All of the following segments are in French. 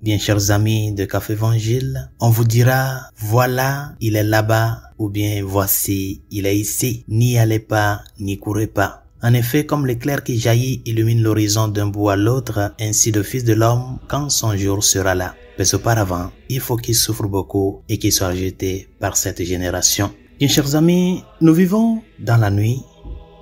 Bien chers amis de Café Évangile, on vous dira, voilà, il est là-bas, ou bien voici, il est ici. N'y allez pas, n'y courez pas. En effet, comme l'éclair qui jaillit illumine l'horizon d'un bout à l'autre, ainsi le Fils de l'homme, quand son jour sera là. Mais auparavant, il faut qu'il souffre beaucoup et qu'il soit rejeté par cette génération. Bien chers amis, nous vivons dans la nuit,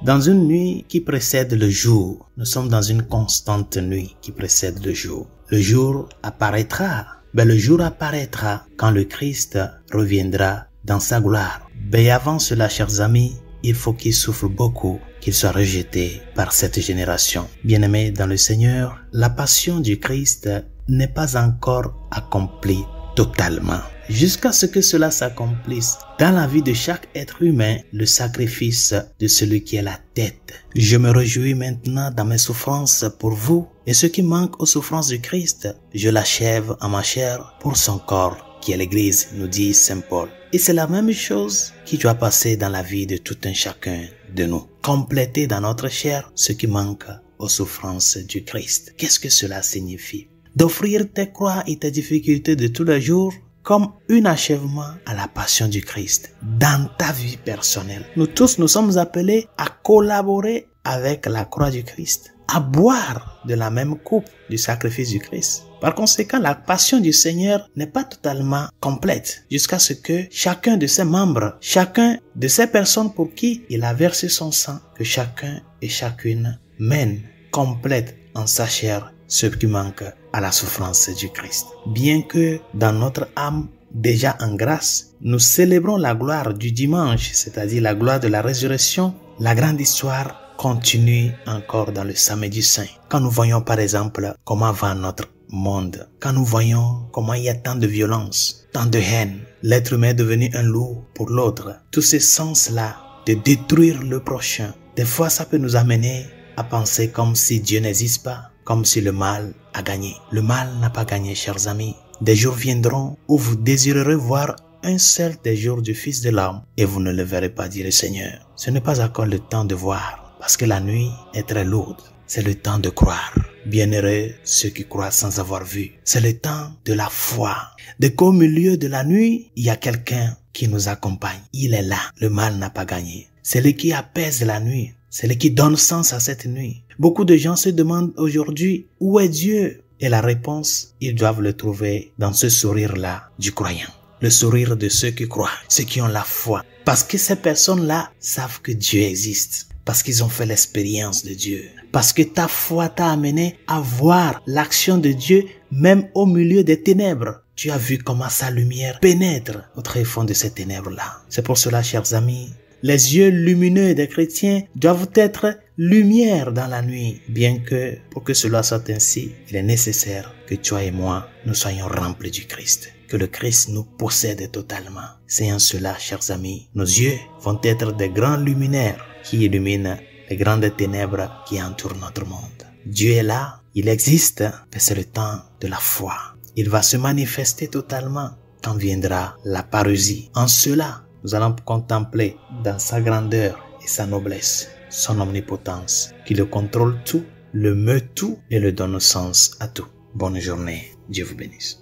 dans une nuit qui précède le jour. Nous sommes dans une constante nuit qui précède le jour. Le jour apparaîtra. Le jour apparaîtra quand le Christ reviendra dans sa gloire. Mais avant cela, chers amis, il faut qu'il souffre beaucoup, qu'il soit rejeté par cette génération. Bien-aimés dans le Seigneur, la passion du Christ n'est pas encore accomplie totalement. Jusqu'à ce que cela s'accomplisse dans la vie de chaque être humain, le sacrifice de celui qui est la tête. Je me réjouis maintenant dans mes souffrances pour vous, et ce qui manque aux souffrances du Christ, je l'achève en ma chair pour son corps, qui est l'Église, nous dit Saint Paul. Et c'est la même chose qui doit passer dans la vie de tout un chacun de nous. Compléter dans notre chair ce qui manque aux souffrances du Christ. Qu'est-ce que cela signifie? D'offrir tes croix et tes difficultés de tous les jours comme un achèvement à la passion du Christ dans ta vie personnelle. Nous tous, nous sommes appelés à collaborer avec la croix du Christ, à boire de la même coupe du sacrifice du Christ. Par conséquent, la passion du Seigneur n'est pas totalement complète jusqu'à ce que chacun de ses membres, chacun de ces personnes pour qui il a versé son sang, que chacun et chacune mène complète en sa chair ce qui manque à la souffrance du Christ. Bien que dans notre âme, déjà en grâce, nous célébrons la gloire du dimanche, c'est-à-dire la gloire de la résurrection, la grande histoire continue encore dans le samedi saint. Quand nous voyons par exemple comment va notre monde, quand nous voyons comment il y a tant de violence, tant de haine, l'être humain est devenu un loup pour l'autre, tous ces sens-là de détruire le prochain, des fois ça peut nous amener à penser comme si Dieu n'existe pas, comme si le mal a gagné. Le mal n'a pas gagné, chers amis. Des jours viendront où vous désirerez voir un seul des jours du Fils de l'homme et vous ne le verrez pas, dit le Seigneur. Ce n'est pas encore le temps de voir, parce que la nuit est très lourde. C'est le temps de croire. Bienheureux ceux qui croient sans avoir vu. C'est le temps de la foi. De qu'au milieu de la nuit, il y a quelqu'un qui nous accompagne. Il est là. Le mal n'a pas gagné. C'est lui qui apaise la nuit. C'est lui qui donne sens à cette nuit. Beaucoup de gens se demandent aujourd'hui où est Dieu? Et la réponse, ils doivent le trouver dans ce sourire-là du croyant. Le sourire de ceux qui croient, ceux qui ont la foi. Parce que ces personnes-là savent que Dieu existe. Parce qu'ils ont fait l'expérience de Dieu. Parce que ta foi t'a amené à voir l'action de Dieu même au milieu des ténèbres. Tu as vu comment sa lumière pénètre au tréfonds de ces ténèbres-là. C'est pour cela, chers amis, les yeux lumineux des chrétiens doivent être lumière dans la nuit, bien que pour que cela soit ainsi, il est nécessaire que toi et moi, nous soyons remplis du Christ, que le Christ nous possède totalement. C'est en cela, chers amis, nos yeux vont être des grands luminaires qui illuminent les grandes ténèbres qui entourent notre monde. Dieu est là, il existe, mais c'est le temps de la foi. Il va se manifester totalement quand viendra la parousie. En cela, nous allons contempler dans sa grandeur et sa noblesse, son omnipotence, qui le contrôle tout, le meut tout et le donne sens à tout. Bonne journée. Dieu vous bénisse.